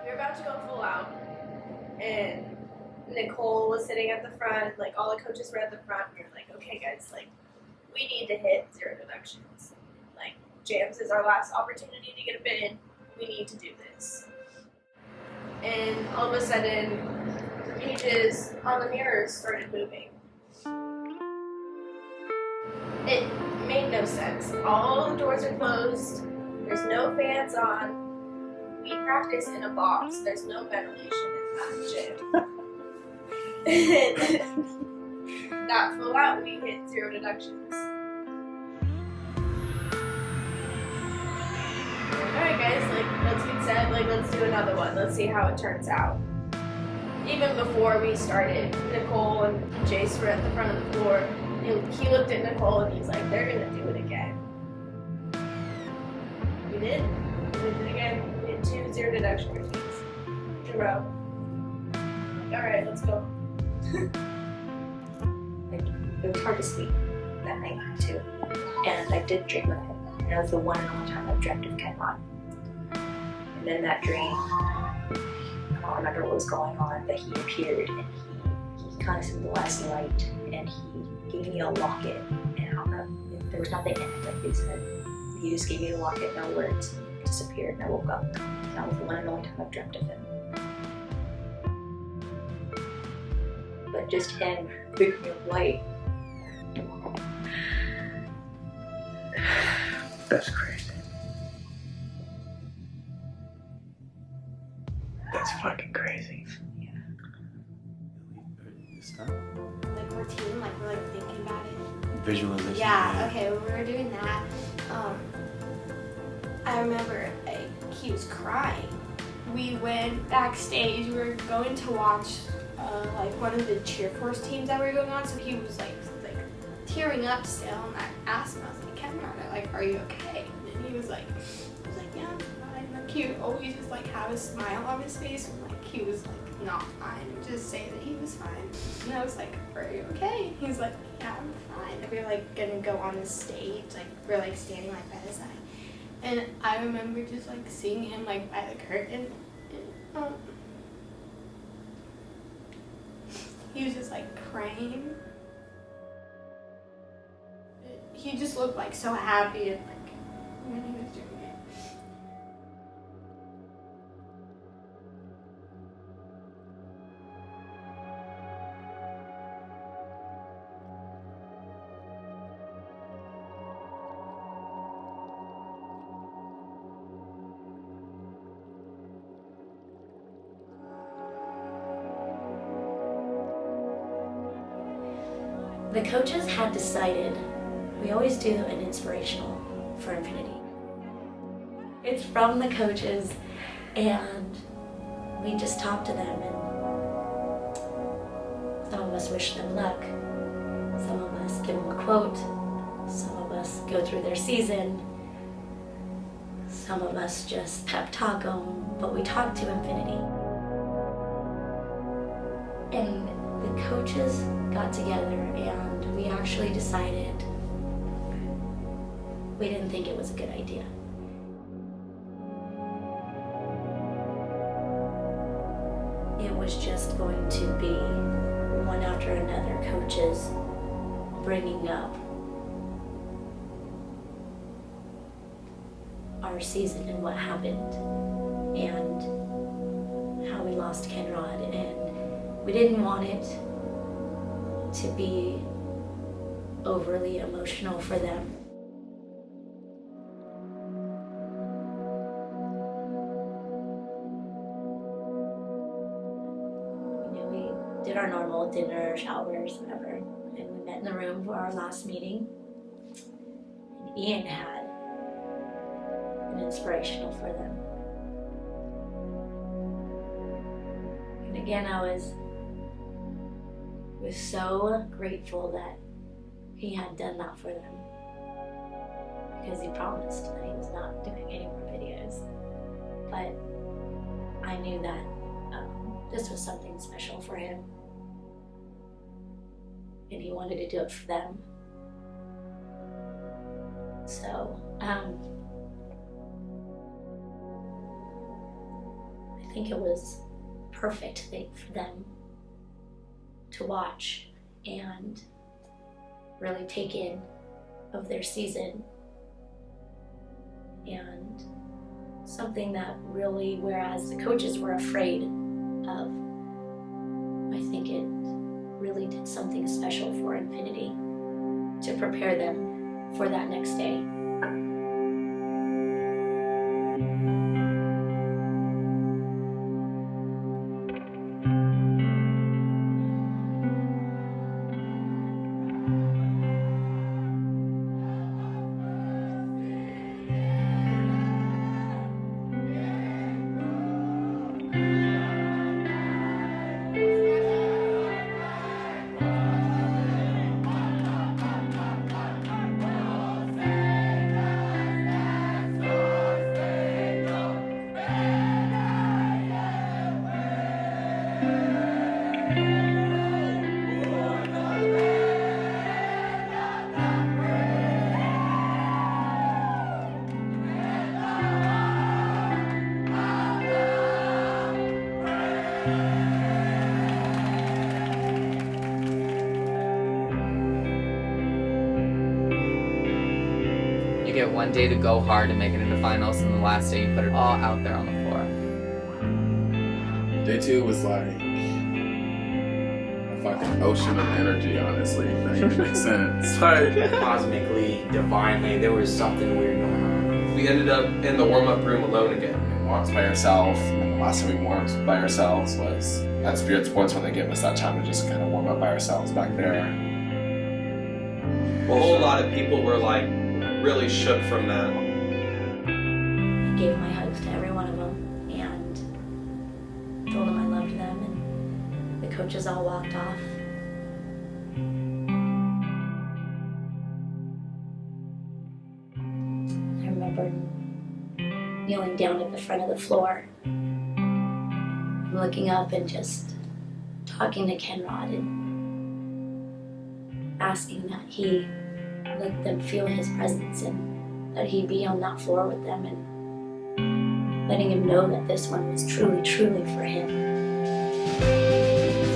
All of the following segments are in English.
We were about to go full out, and Nicole was sitting at the front, like all the coaches were at the front. We were like, okay guys, like we need to hit 0 deductions. Like jams is our last opportunity to get a bid. We need to do this. And all of a sudden, the pages on the mirrors started moving. It made no sense. All the doors are closed. There's no fans on. We practice in a box. There's no ventilation in that gym. That full out, we hit 0 deductions. Alright guys, like let's get set, like let's do another one. Let's see how it turns out. Even before we started, Nicole and Jace were at the front of the floor. And he looked at Nicole and he's like, they're gonna do it again. We did. We did it again. We did 2 0 deduction routines in a row. Alright, let's go. Like, it was hard to sleep that night too. And I did dream of him. And it was the one and only time I've dreamt of Kenrod. And in that dream, I don't remember what was going on, but he appeared and he kind of symbolized light, and he gave me a locket. And I don't know, there was nothing in it, like they said. He just gave me the locket, no words, disappeared, and I woke up. And that was the one and only time I've dreamt of him. But just him giving me a light. That's crazy. That's fucking crazy. Yeah. Like routine, like we're like thinking about it. Visualization. Yeah, okay, when we were doing that, I remember like he was crying. We went backstage, we were going to watch like one of the CheerForce teams that were going on, so he was like tearing up still, and I asked him, I was like, Kenrod, like, are you okay? And he was like, yeah, I'm fine. Like, he would always just like have a smile on his face when like he was like not fine, just say that he was fine. And I was like, are you okay? He's like, yeah, I'm fine. And we were like gonna go on the stage, like we're like standing like by the side. And I remember just like seeing him like by the curtain, and he was just like praying. He just looked like so happy and like when he was doing it. The coaches had decided, we always do an inspirational for Infinity. It's from the coaches, and we just talk to them, and some of us wish them luck, some of us give them a quote, some of us go through their season, some of us just pep talk them, but we talk to Infinity. And the coaches got together and we actually decided we didn't think it was a good idea. It was just going to be one after another coaches bringing up our season and what happened and how we lost Kenrod, and we didn't want it to be overly emotional for them. We did our normal dinner, showers, whatever, and we met in the room for our last meeting. And Ian had an inspirational for them. And again, I was so grateful that he had done that for them, because he promised that he was not doing any more videos. But I knew that this was something special for him, and he wanted to do it for them. So I think it was a perfect thing for them to watch and really take in of their season, and something that really, whereas the coaches were afraid of, I think it really did something special for Nfinity to prepare them for that next day. You get one day to go hard and make it into finals, and the last day you put it all out there on the floor. Day 2 was like a fucking ocean of energy, honestly. That even makes sense. Like, Cosmically, divinely, there was something weird going on. We ended up in the warm-up room alone again. we warmed by ourselves, and the last time we warmed by ourselves was at Spirit Sports when they gave us that time to just kind of warm up by ourselves back there. A whole lot of people were like really shook from that. I gave my hugs to every one of them and told them I loved them, and the coaches all walked off. I remember kneeling down at the front of the floor, looking up and just talking to Kenrod and asking that he let them feel his presence and that he be on that floor with them, and letting him know that this one was truly, truly for him.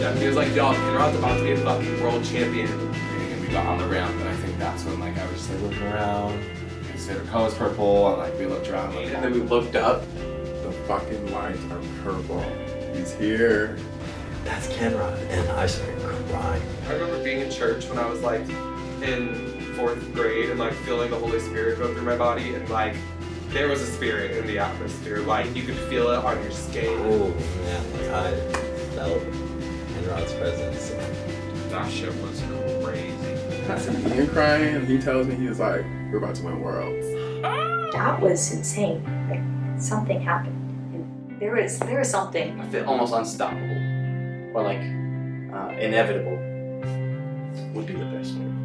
Yeah, he was like, y'all, Kenrod's about to be a fucking world champion. And we got on the ramp, and I think that's when like I was just like looking around. His favorite color was purple, and like we looked around. Like, And then we looked up. the fucking lights are purple. He's here. That's Kenrod, and I started crying. I remember being in church when I was like in 4th grade and like feeling the Holy Spirit go through my body, and like there was a spirit in the atmosphere. Like you could feel it on your skin. Oh man, like I felt Kenrod's presence. That shit was crazy. I see Ian crying, and he tells me, he was like, we're about to win worlds. That was insane. Like, something happened. And there was something. I feel almost unstoppable, or like inevitable would be the best word.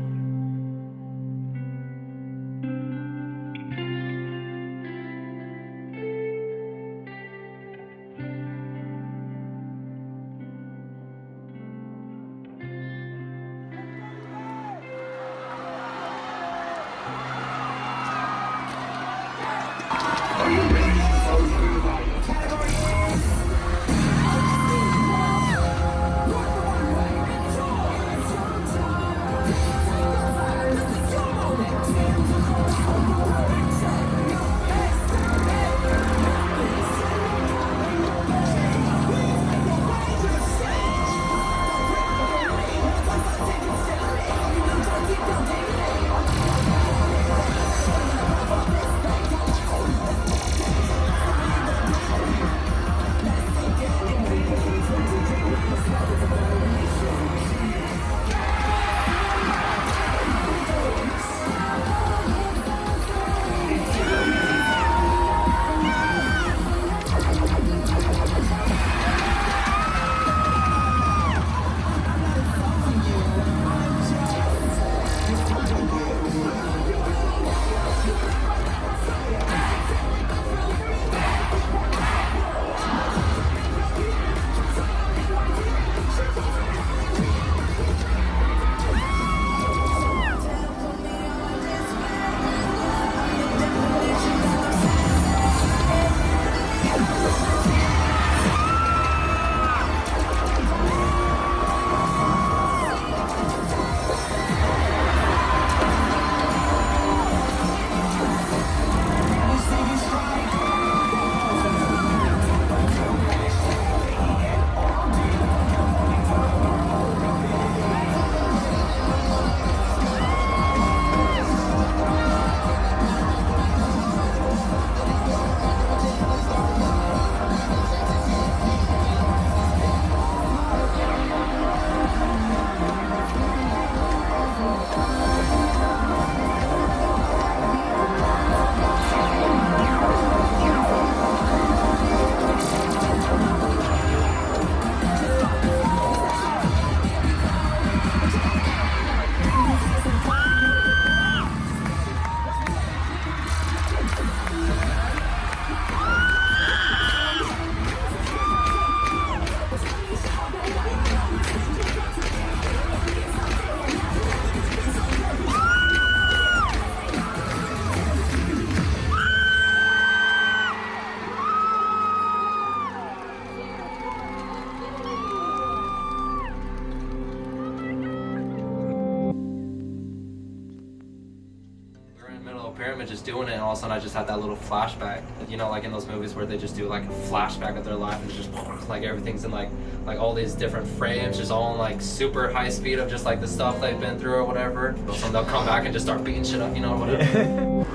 and just doing it, and all of a sudden I just had that little flashback. You know, like in those movies where they just do like a flashback of their life and just like everything's in like all these different frames, just all in like super high speed of just like the stuff they've been through or whatever. So they'll come back and just start beating shit up, you know, whatever.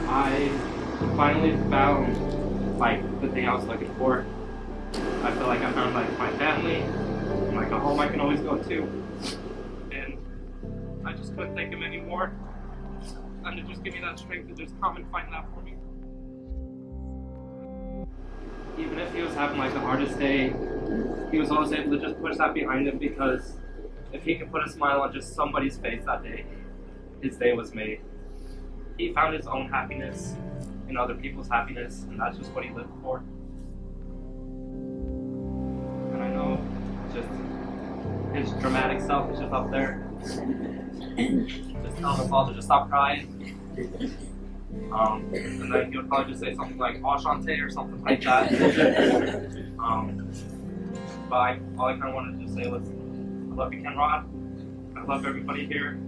I finally found like the thing I was looking for. I feel like I found like my family and like a home I can always go to. And I just couldn't take him anymore. And to just give me that strength to just come and find that for me. Even if he was having like the hardest day, he was always able to just push that behind him, because if he could put a smile on just somebody's face that day, his day was made. He found his own happiness in other people's happiness, and that's just what he lived for. And I know just his dramatic self is just up there, just telling us all to just stop crying. And then he would probably just say something like "Enchanté" or something like that. But all I kind of wanted to say was, I love you, Kenrod. I love everybody here.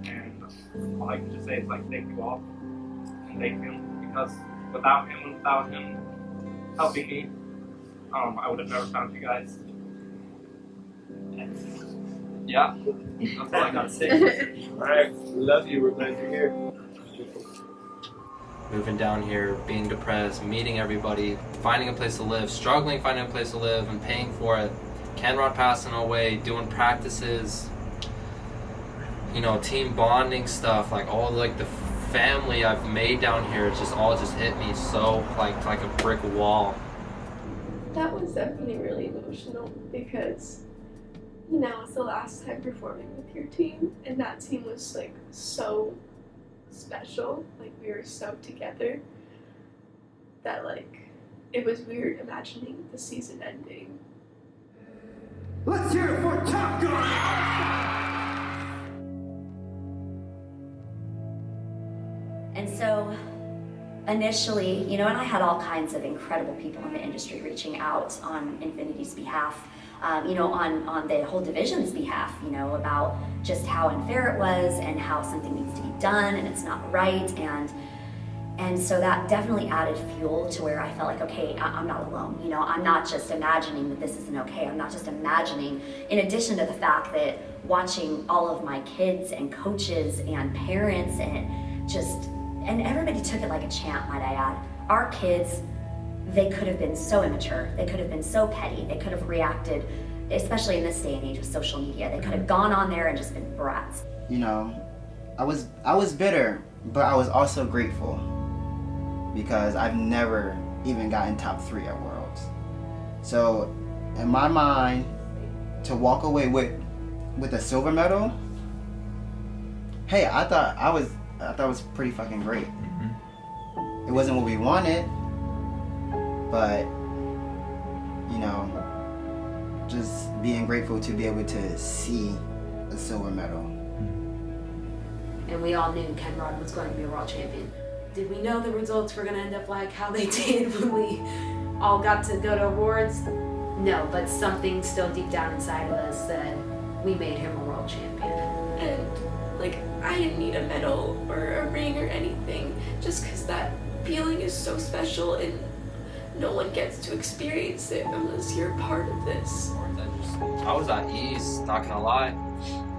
And all I can just say is like, thank you all. And thank him, because without him and without him helping me, I would have never found you guys. And yeah, that's all I gotta say. Alright, love you, we're glad you're here. Moving down here, being depressed, meeting everybody, finding a place to live, struggling finding a place to live and paying for it. Kenrod passing away, doing practices, you know, team bonding stuff, like all like the family I've made down here, it's just all just hit me so like a brick wall. That was definitely really emotional because, you know, it's the last time performing with your team, and that team was like so special. Like, we were so together that like it was weird imagining the season ending. Let's hear it for Top Gun! And so initially, you know, and I had all kinds of incredible people in the industry reaching out on Infinity's behalf, you know, on the whole division's behalf, you know, about just how unfair it was and how something needs to be done and it's not right. And so that definitely added fuel to where I felt like, okay, I'm not alone. You know, I'm not just imagining that this isn't okay. I'm not just imagining, in addition to the fact that watching all of my kids and coaches and parents and everybody took it like a champ, might I add. Our kids, they could have been so immature. They could have been so petty. They could have reacted, especially in this day and age with social media. They could have gone on there and just been brats. You know, I was bitter, but I was also grateful because I've never even gotten top 3 at Worlds. So in my mind, to walk away with a silver medal, hey, I thought it was pretty fucking great. It wasn't what we wanted, but you know, just being grateful to be able to see a silver medal. And we all knew Kenrod was going to be a world champion. Did we know the results were going to end up like how they did when we all got to go to awards? No, but something still deep down inside of us said we made him a world champion. And like, I didn't need a medal or a ring or anything, just because that feeling is so special and no one gets to experience it unless you're part of this. I was at ease, not gonna lie.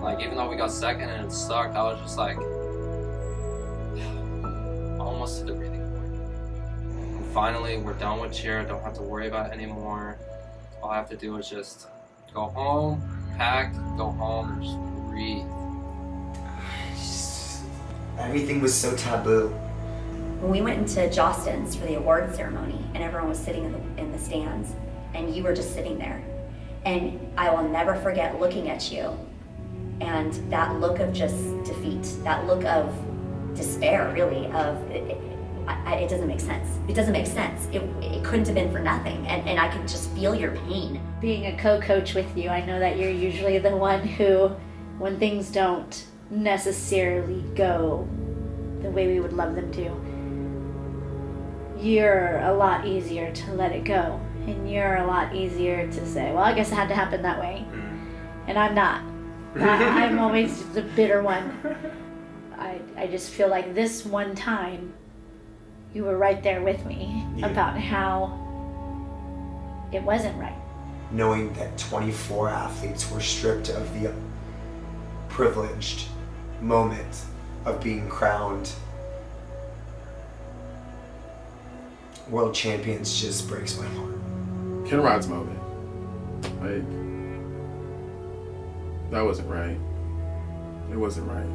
Like, even though we got second and it sucked, I was just like, almost to the breathing point. And finally, we're done with cheer, don't have to worry about it anymore. All I have to do is just go home, pack, go home, and just breathe. Everything was so taboo. When we went into Jostens for the award ceremony and everyone was sitting in the stands and you were just sitting there, and I will never forget looking at you and that look of just defeat, that look of despair, really, of it doesn't make sense. It doesn't make sense. It couldn't have been for nothing, and I could just feel your pain. Being a co-coach with you, I know that you're usually the one who, when things don't necessarily go the way we would love them to, you're a lot easier to let it go, and you're a lot easier to say, well, I guess it had to happen that way. And I'm not. I'm always the bitter one. I just feel like this one time you were right there with me about how it wasn't right. Knowing that 24 athletes were stripped of the privileged moment of being crowned world champions just breaks my heart. Kenrod's moment. Like, that wasn't right. It wasn't right.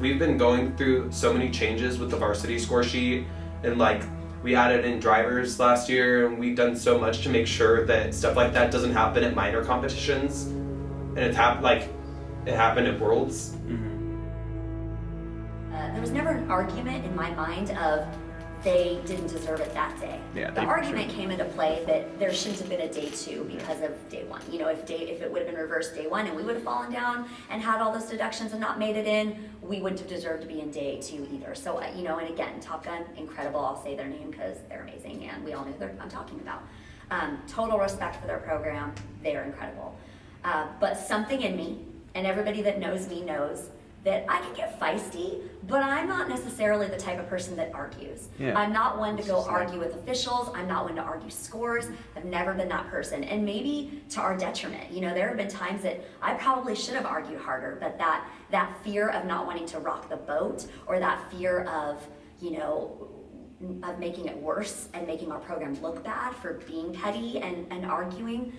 We've been going through so many changes with the varsity score sheet, and like we added in drivers last year, and we've done so much to make sure that stuff like that doesn't happen at minor competitions, and it happened at Worlds. There was never an argument in my mind of they didn't deserve it that day. Yeah, the argument came into play that there shouldn't have been a day 2 because of day 1. You know, if it would have been reversed day 1 and we would have fallen down and had all those deductions and not made it in, we wouldn't have deserved to be in day 2 either. So, you know, and again, Top Gun, incredible. I'll say their name because they're amazing and we all know who I'm talking about. Total respect for their program. They are incredible. But something in me, and everybody that knows me knows, that I can get feisty, but I'm not necessarily the type of person that argues. Yeah. I'm not one to go argue with officials. I'm not one to argue scores. I've never been that person. And maybe to our detriment. You know, there have been times that I probably should have argued harder, but that fear of not wanting to rock the boat, or that fear of, you know, of making it worse and making our program look bad for being petty and arguing,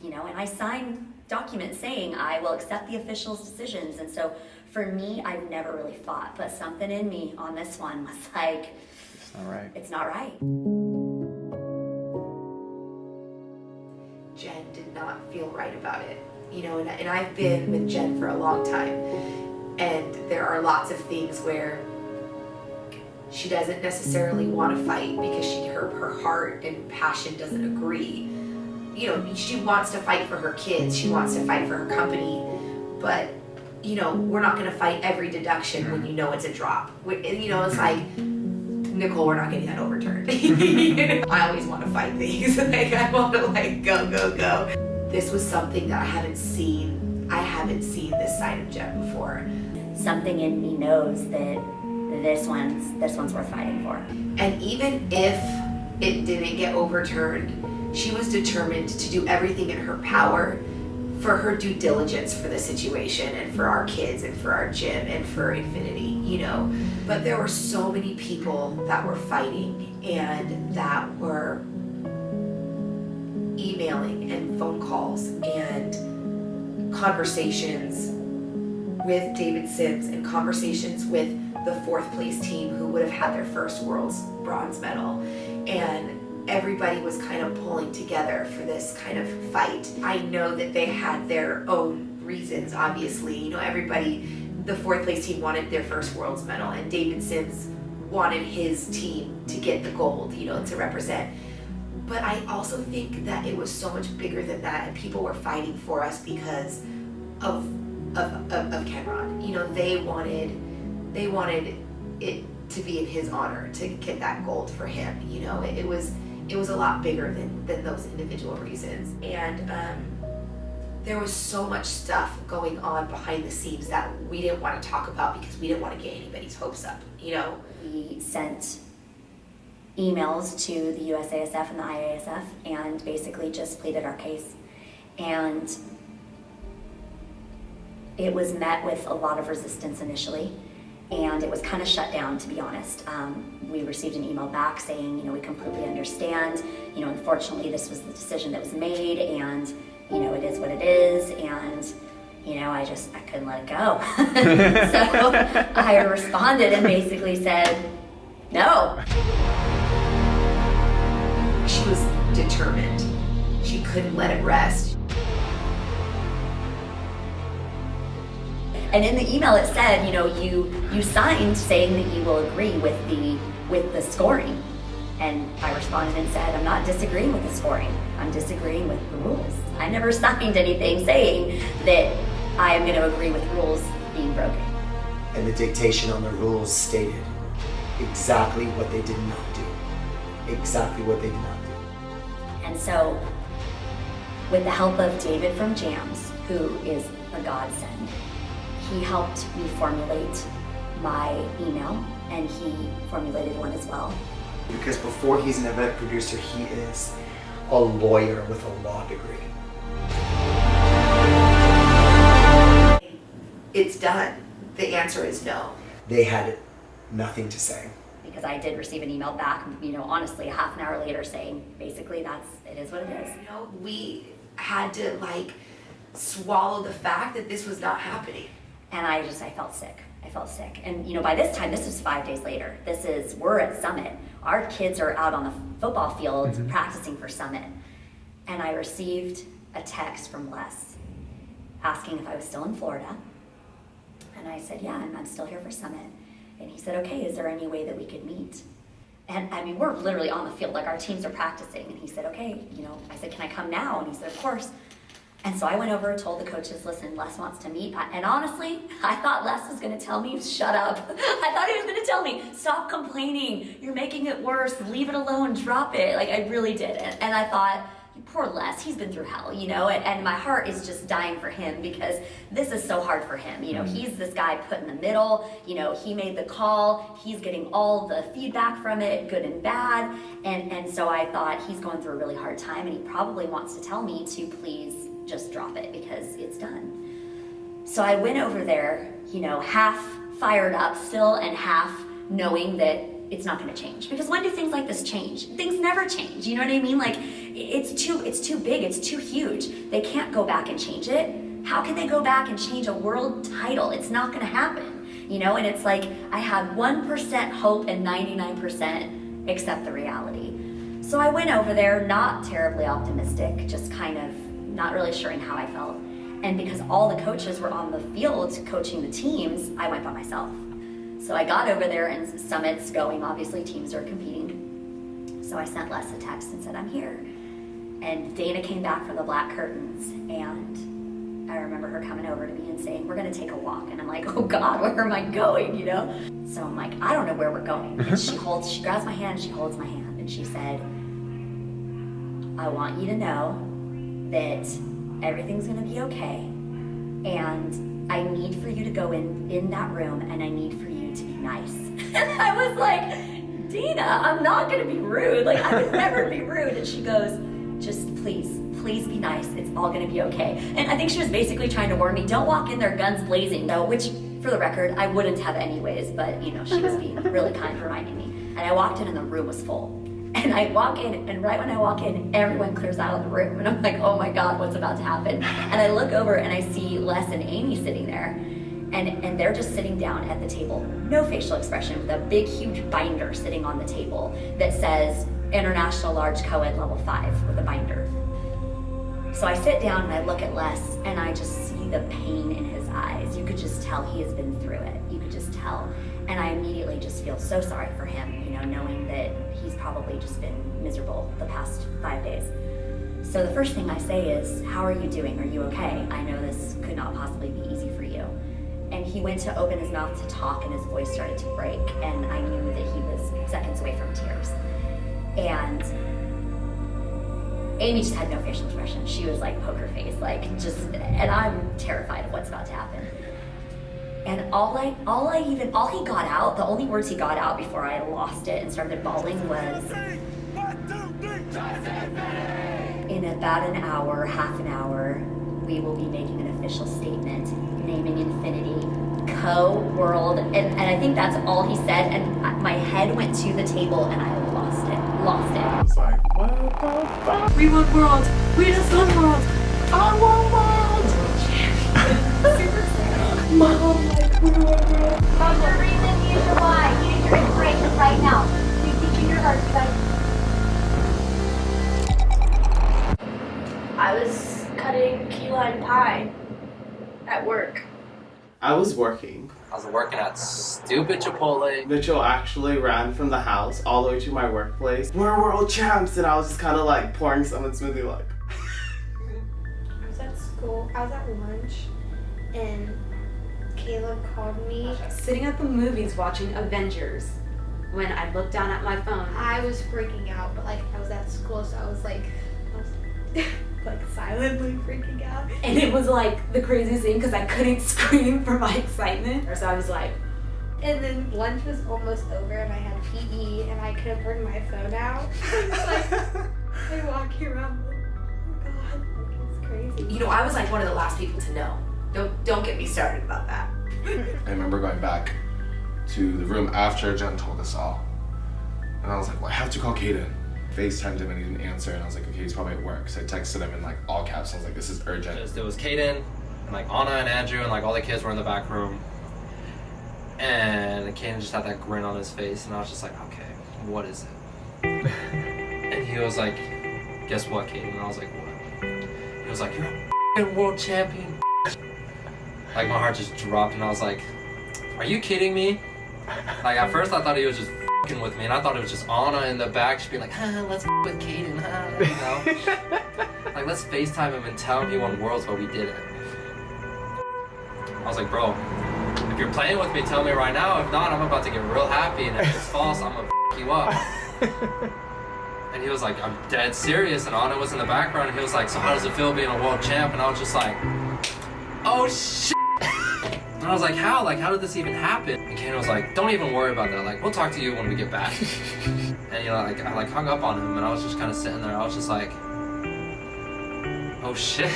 you know, and I signed documents saying I will accept the officials' decisions. And so for me, I've never really fought, but something in me on this one was like, it's not right. It's not right. Jen did not feel right about it, you know, and I've been with Jen for a long time, and there are lots of things where she doesn't necessarily want to fight because her heart and passion doesn't agree. You know, she wants to fight for her kids, she wants to fight for her company, but, you know, we're not going to fight every deduction when you know it's a drop. You know, it's like, Nicole, we're not getting that overturned. I always want to fight things. Like, I want to, like, go. This was something that I haven't seen this side of Jen before. Something in me knows that this one's worth fighting for. And even if it didn't get overturned, she was determined to do everything in her power for her due diligence for the situation and for our kids and for our gym and for Nfinity, you know. But there were so many people that were fighting and that were emailing and phone calls and conversations with David Sims and conversations with the 4th place team who would have had their first World's bronze medal. And everybody was kind of pulling together for this kind of fight. I know that they had their own reasons, obviously. You know, everybody, the 4th place team wanted their first World's medal, and David Sims wanted his team to get the gold, you know, to represent. But I also think that it was so much bigger than that, and people were fighting for us because of Kenrod. You know, they wanted it to be in his honor to get that gold for him. You know, it was a lot bigger than those individual reasons. And there was so much stuff going on behind the scenes that we didn't want to talk about because we didn't want to get anybody's hopes up, you know? We sent emails to the USASF and the IASF and basically just pleaded our case. And it was met with a lot of resistance initially, and it was kind of shut down, to be honest. We received an email back saying, you know, we completely understand, you know, unfortunately this was the decision that was made, and, you know, it is what it is, and, you know, I couldn't let it go. So I responded and basically said, no. She was determined. She couldn't let it rest. And in the email it said, you know, you signed saying that you will agree with the scoring. And I responded and said, I'm not disagreeing with the scoring. I'm disagreeing with the rules. I never signed anything saying that I am going to agree with rules being broken. And the dictation on the rules stated exactly what they did not do. Exactly what they did not do. And so, with the help of David from Jams, who is a godsend, He helped me formulate my email, and he formulated one as well. Because before he's an event producer, he is a lawyer with a law degree. It's done. The answer is no. They had nothing to say. Because I did receive an email back, honestly, half an hour later saying, basically, it is what it is. We had to swallow the fact that this was not happening. And I felt sick. I felt sick. And by this time, this was 5 days later. We're at Summit. Our kids are out on the football field practicing for Summit. And I received a text from Les asking if I was still in Florida. And I said, yeah, I'm still here for Summit. And he said, okay, is there any way that we could meet? And we're literally on the field, our teams are practicing. And he said, okay, I said, can I come now? And he said, of course. And so I went over and told the coaches, listen, Les wants to meet. And honestly, I thought Les was gonna tell me, shut up. I thought he was gonna tell me, stop complaining. You're making it worse, leave it alone, drop it. I really did. And I thought, poor Les, he's been through hell, and my heart is just dying for him because this is so hard for him. He's this guy put in the middle, he made the call, he's getting all the feedback from it, good and bad, and so I thought he's going through a really hard time and he probably wants to tell me to please just drop it because it's done. So I went over there, half fired up still and half knowing that it's not going to change. Because when do things like this change? Things never change. You know what I mean? It's too big. It's too huge. They can't go back and change it. How can they go back and change a world title? It's not going to happen. And it's I had 1% hope and 99% accept the reality. So I went over there, not terribly optimistic, just kind of not really sure in how I felt. And because all the coaches were on the field coaching the teams, I went by myself. So I got over there and Summit's going, obviously teams are competing. So I sent Les a text and said, I'm here. And Dana came back from the black curtains and I remember her coming over to me and saying, we're gonna take a walk. And I'm like, oh God, where am I going, So I'm like, I don't know where we're going. And she grabs my hand, she holds my hand and she said, I want you to know that everything's gonna be okay. And I need for you to go in that room and I need for you to be nice. And I was like, Dina, I'm not gonna be rude. I would never be rude. And she goes, just please be nice. It's all gonna be okay. And I think she was basically trying to warn me, don't walk in there guns blazing though, which for the record, I wouldn't have anyways, but she was being really kind, reminding me. And I walked in and the room was full. And I walk in, and right when I walk in, everyone clears out of the room. And I'm like, oh my God, what's about to happen? And I look over and I see Les and Amy sitting there. And they're just sitting down at the table. No facial expression, with a big, huge binder sitting on the table that says International Large Co-Ed Level 5 with a binder. So I sit down and I look at Les and I just see the pain in his eyes. You could just tell he has been through it. You could just tell. And I immediately just feel so sorry for him, knowing that he's probably just been miserable the past 5 days. So the first thing I say is, how are you doing? Are you okay? I know this could not possibly be easy for you. And he went to open his mouth to talk and his voice started to break and I knew that he was seconds away from tears. And Amy just had no facial expression. She was like poker face, and I'm terrified of what's about to happen. And all he got out, the only words he got out before I lost it and started bawling was, in about an hour, half an hour, we will be making an official statement naming Nfinity Co-World. And I think that's all he said. And my head went to the table and I lost it. I was like, what? We want world. We just want world. I want world. Super excited. Mom, we want world. Mom, the reason you should lie. You need your inspiration right now. You're teaching your heart, guys. I was cutting key lime pie at work. I was working. I was working at stupid Chipotle. Mitchell actually ran from the house all the way to my workplace. We're world champs! And I was just kind of like pouring something smoothie like. I was at school, I was at lunch, and Caleb called me. Sitting at the movies watching Avengers when I looked down at my phone. I was freaking out, but I was at school, so I was like silently freaking out. And it was like the craziest thing because I couldn't scream for my excitement. So I was like, and then lunch was almost over and I had PE and I couldn't bring my phone out. I was like, I walking around like, oh God, like it's crazy. You know, I was like one of the last people to know. Don't get me started about that. I remember going back to the room after Jen told us all. And I was like, well, I have to call Caden. FaceTimed him and he didn't answer, and I was like, okay, he's probably at work. So I texted him in like all caps. I was like, this is urgent. It was Caden, and like Anna and Andrew, and like all the kids were in the back room. And Caden just had that grin on his face, and I was just like, okay, what is it? And he was like, guess what, Caden? And I was like, what? He was like, you're a f***ing world champion. Like my heart just dropped, and I was like, are you kidding me? Like at first I thought he was just f***ing with me, and I thought it was just Anna in the back just being like, let's f*** with Caden, you know? Like let's FaceTime him and tell him he won Worlds, but we didn't. I was like, bro, if you're playing with me, tell me right now. If not, I'm about to get real happy, and if it's false, I'm gonna f*** you up. And he was like, I'm dead serious, and Anna was in the background, and he was like, so how does it feel being a world champ? And I was just like, oh shit. And I was like, how? Like, how did this even happen? And Ken was like, don't even worry about that. Like, we'll talk to you when we get back. And you know, like, I like hung up on him, and I was just kind of sitting there. I was just like, oh shit,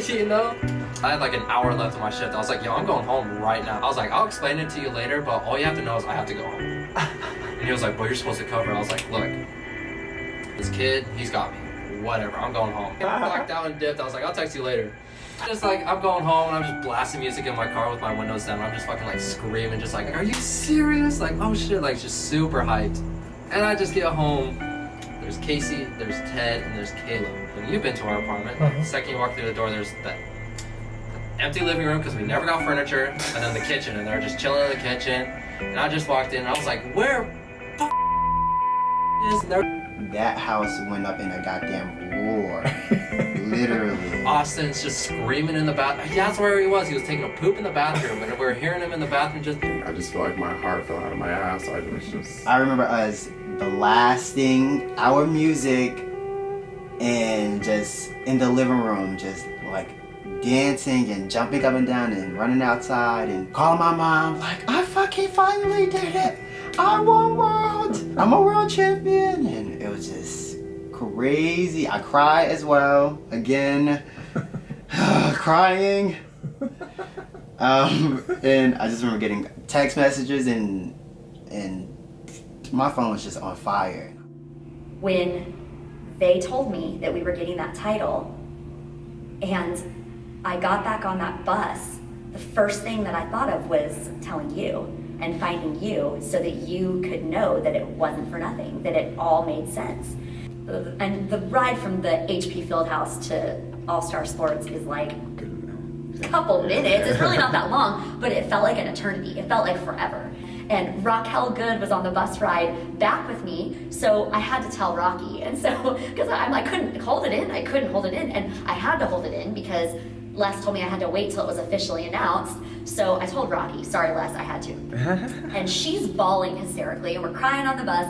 you know? I had like an hour left of my shift. I was like, yo, I'm going home right now. I was like, I'll explain it to you later, but all you have to know is I have to go home. And he was like, well, you're supposed to cover. I was like, look, this kid, he's got me. Whatever, I'm going home. I blacked out and dipped. I was like, I'll text you later. Just like, I'm going home and I'm just blasting music in my car with my windows down. I'm just fucking like screaming, just like, are you serious? Like, oh shit, like just super hyped. And I just get home. There's Casey, there's Ted, and there's Caleb. And you've been to our apartment. Like, the second you walk through the door, there's that empty living room because we never got furniture, and then the kitchen, and they're just chilling in the kitchen. And I just walked in and I was like, where is there? That house went up in a goddamn roar. Literally. Austin's just screaming in the bathroom. Yeah, that's where he was. He was taking a poop in the bathroom, and we were hearing him in the bathroom just... I just feel like my heart fell out of my ass. I was just... I remember us blasting our music and just in the living room, just like dancing and jumping up and down and running outside and calling my mom like, I fucking finally did it. I won world. I'm a world champion. And it was just crazy. I cried as well. Again, crying. And I just remember getting text messages and my phone was just on fire. When they told me that we were getting that title and I got back on that bus, the first thing that I thought of was telling you and finding you so that you could know that it wasn't for nothing, that it all made sense. And the ride from the HP Fieldhouse to All-Star Sports is like a couple minutes. It's really not that long, but it felt like an eternity. It felt like forever. And Raquel Good was on the bus ride back with me, so I had to tell Rocky. And so, because I couldn't hold it in, and I had to hold it in because Les told me I had to wait till it was officially announced. So I told Rocky, sorry Les, I had to. And she's bawling hysterically, and we're crying on the bus.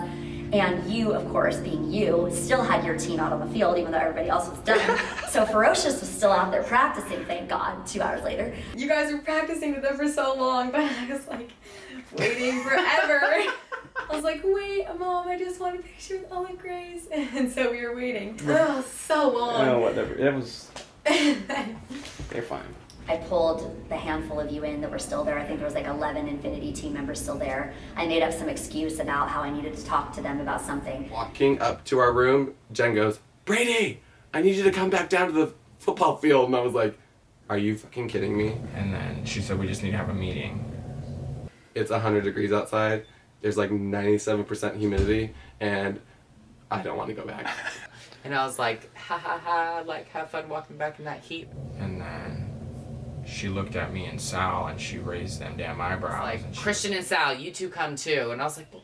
And you, of course, being you, still had your team out on the field, even though everybody else was done. So Ferocious was still out there practicing, thank God, 2 hours later. You guys were practicing with them for so long, but I was like, waiting forever. I was like, wait, Mom, I just want a picture with Ella Grace. And so we were waiting. Oh, so long. No, whatever. It was... They're fine. I pulled the handful of you in that were still there. I think there was like 11 Infinity team members still there. I made up some excuse about how I needed to talk to them about something. Walking up to our room, Jen goes, Brady, I need you to come back down to the football field. And I was like, are you fucking kidding me? And then she said, we just need to have a meeting. It's 100 degrees outside. There's like 97% humidity, and I don't want to go back. And I was like, ha ha ha, like have fun walking back in that heat. And then she looked at me and Sal, and she raised them damn eyebrows. Like, and Christian and Sal, you two come too. And I was like, well,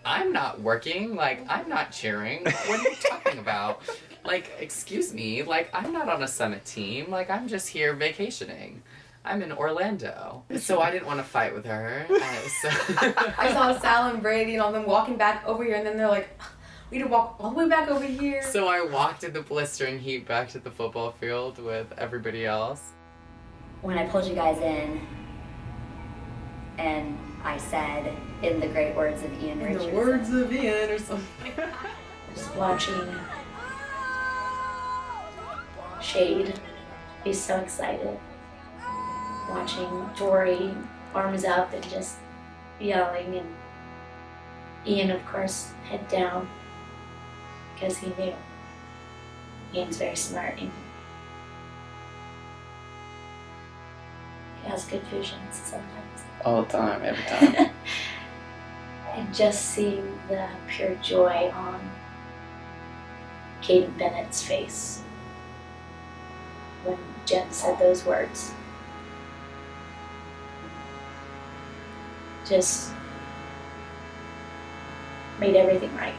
I'm not working. Like, I'm not cheering. What are you talking about? Like, excuse me. Like, I'm not on a Summit team. Like, I'm just here vacationing. I'm in Orlando. So I didn't want to fight with her. I saw Sal and Brady and all them walking back over here, and then they're like, We had to walk all the way back over here. So I walked in the blistering heat back to the football field with everybody else. When I pulled you guys in, and I said, in the great words of Ian Richardson. In the words of Ian or something. Just watching Shade be so excited. Watching Tori arms up and just yelling, and Ian, of course, head down because he knew. Ian's very smart. He has good visions sometimes. All the time, every time. And just seeing the pure joy on Kaden Bennett's face when Jen said those words. Just made everything right.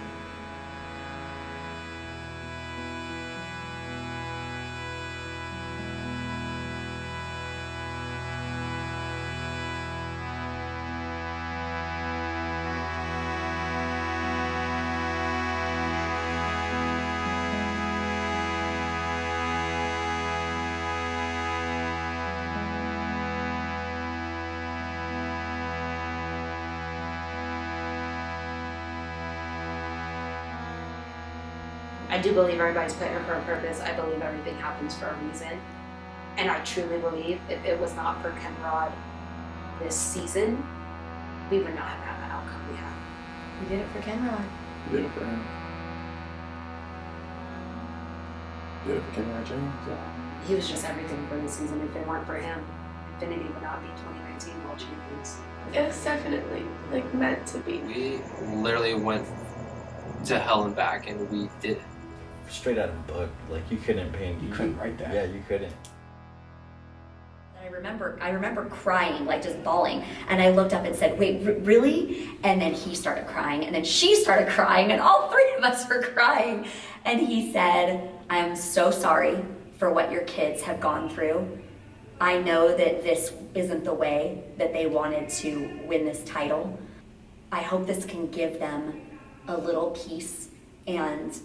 I do believe everybody's put here for a purpose. I believe everything happens for a reason. And I truly believe if it was not for Kenrod this season, we would not have had the outcome we have. We did it for Kenrod. Did it for him. Did it for Kenrod James. He was just everything for the season. If it weren't for him, Infinity would not be 2019 World Champions. It was definitely like meant to be. We literally went to hell and back, and we did it. Straight out of the book. Like, you couldn't paint. You couldn't write that. Yeah, you couldn't. I remember crying, like just bawling, and I looked up and said, wait, really? And then he started crying, and then she started crying, and all three of us were crying. And he said, I am so sorry for what your kids have gone through. I know that this isn't the way that they wanted to win this title. I hope this can give them a little peace, and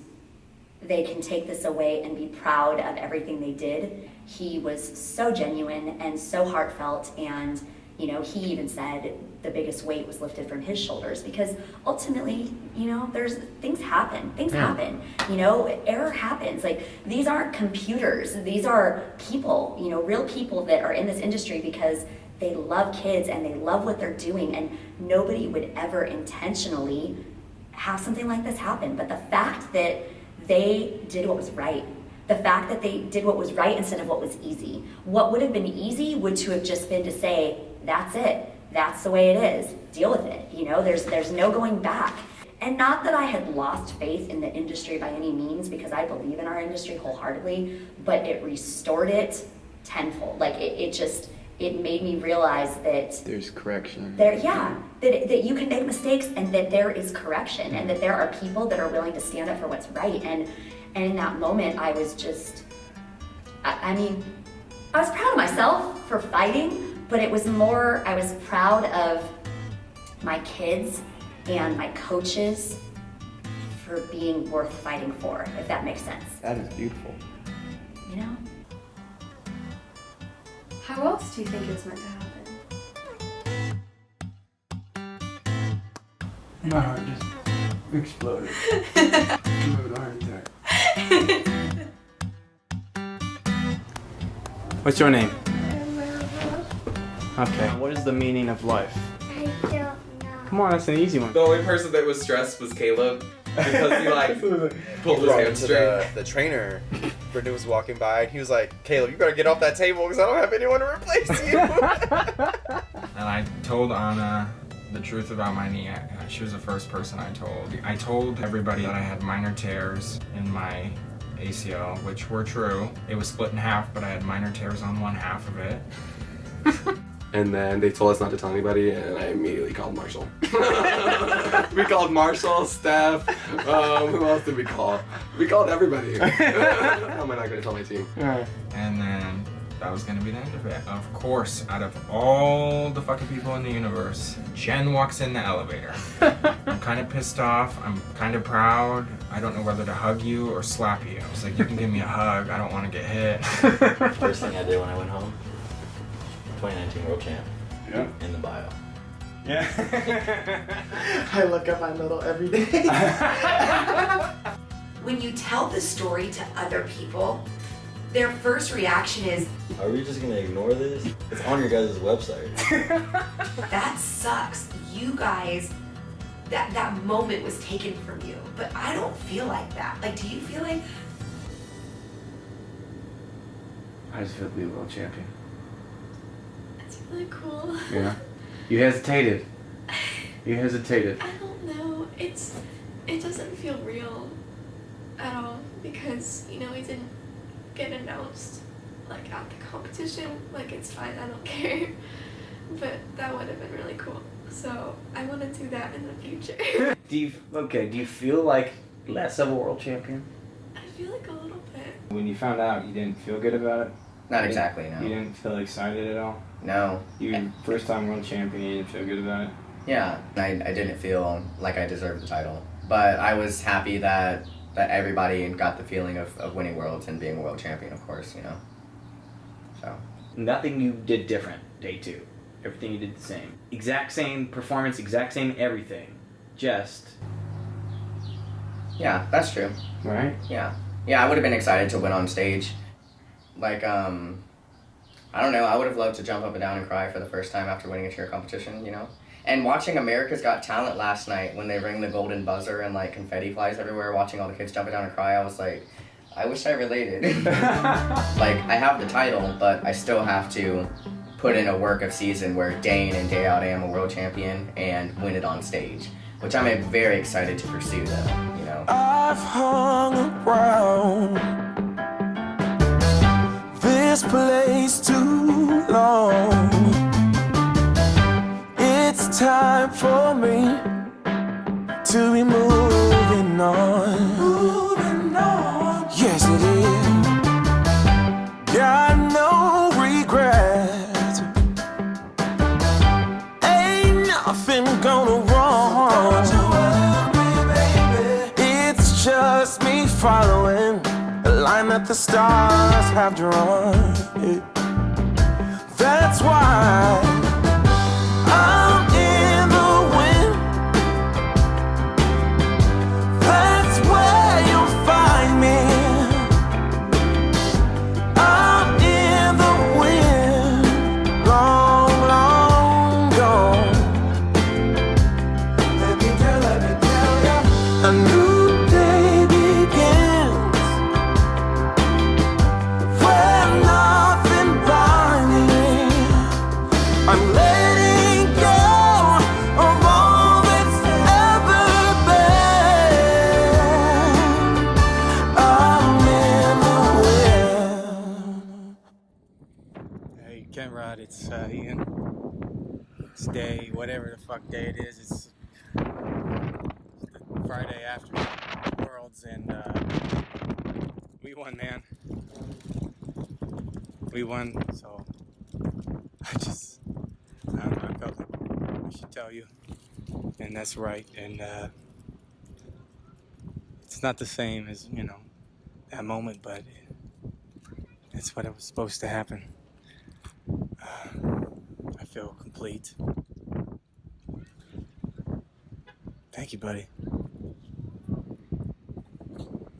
they can take this away and be proud of everything they did. He was so genuine and so heartfelt, and you know, he even said the biggest weight was lifted from his shoulders, because ultimately, you know, there's things happen, you know, error happens. Like, these aren't computers, these are people, you know, real people that are in this industry because they love kids and they love what they're doing, and nobody would ever intentionally have something like this happen. But the fact that they did what was right, the fact that they did what was right instead of what was easy. What would have been easy would to have just been to say, that's it, that's the way it is, deal with it. You know, there's no going back. And not that I had lost faith in the industry by any means, because I believe in our industry wholeheartedly, but it restored it tenfold. Like, it made me realize that there's correction. That you can make mistakes, and that there is correction, and that there are people that are willing to stand up for what's right. And in that moment, I was just, I mean, I was proud of myself for fighting, but it was more, I was proud of my kids and my coaches for being worth fighting for, if that makes sense. That is beautiful. You know? How else do you think it was meant to happen? My heart just exploded. I'm having a heart attack. What's your name? Okay. What is the meaning of life? I don't know. Come on, that's an easy one. The only person that was stressed was Caleb, because he like pulled his hamstring. The trainer was walking by, and he was like, Caleb, you better get off that table because I don't have anyone to replace you. And I told Anna the truth about my knee. She was the first person I told. I told everybody that I had minor tears in my ACL, which were true. It was split in half, but I had minor tears on one half of it. And then they told us not to tell anybody, and I immediately called Marshall. We called Marshall, Steph, who else did we call? We called everybody. How am I not going to tell my team? And then that was gonna be the end of it. Of course, out of all the fucking people in the universe, Jen walks in the elevator. I'm kind of pissed off. I'm kind of proud. I don't know whether to hug you or slap you. I was like, you can give me a hug. I don't want to get hit. First thing I did when I went home, 2019 World Champ. Yeah. In the bio. Yeah. I look at my medal every day. When you tell the story to other people, their first reaction is, Are we just gonna ignore this? It's on your guys' website. that sucks. You guys, that moment was taken from you. But I don't feel like that. Like, do you feel like? I just feel to be a world champion. It's really cool. Yeah. You hesitated. You hesitated. I don't know. It doesn't feel real at all because, you know, we didn't get announced like at the competition. Like, it's fine, I don't care. But that would have been really cool. So I want to do that in the future. Do you feel like less of a world champion? I feel like a little bit. When you found out, you didn't feel good about it? Not exactly, no. You didn't feel excited at all? No. You first time world champion, you didn't feel good about it? Yeah, I didn't feel like I deserved the title. But I was happy that everybody got the feeling of winning worlds and being a world champion, of course, you know. So. Nothing you did different day 2. Everything you did the same. Exact same performance, exact same everything. Just. Yeah, that's true. Right? Yeah. Yeah, I would have been excited to win on stage. Like, I don't know, I would have loved to jump up and down and cry for the first time after winning a cheer competition, you know? And watching America's Got Talent last night when they ring the golden buzzer and like confetti flies everywhere, watching all the kids jumping down and cry, I was like, I wish I related. Like, I have the title, but I still have to put in a work of season where day in and day out I am a world champion and win it on stage, which I'm very excited to pursue though, you know? I've hung around this place too long. It's time for me to be moving on. Moving on. Yes, it is. Got no regret. Ain't nothing gonna wrong. It's just me following the line that the stars have drawn. That's why I'm in the wind. That's where you'll find me. I'm in the wind, long, long gone. Let me tell you, a new day begins where nothing binds me. I'm letting go of all that's ever been. I'm in the wind. Hey, Kenrod, it's Ian. It's day, whatever the fuck day it is. It's the Friday after Worlds, and we won, man. We won, so I don't know, I felt like I should tell you, and that's right. And it's not the same as, you know, that moment, but it's what it was supposed to happen. I feel complete. Thank you, buddy.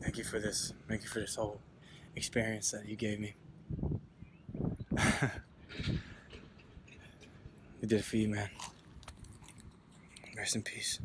Thank you for this. Thank you for this whole experience that you gave me. We did it for you, man. Rest in peace.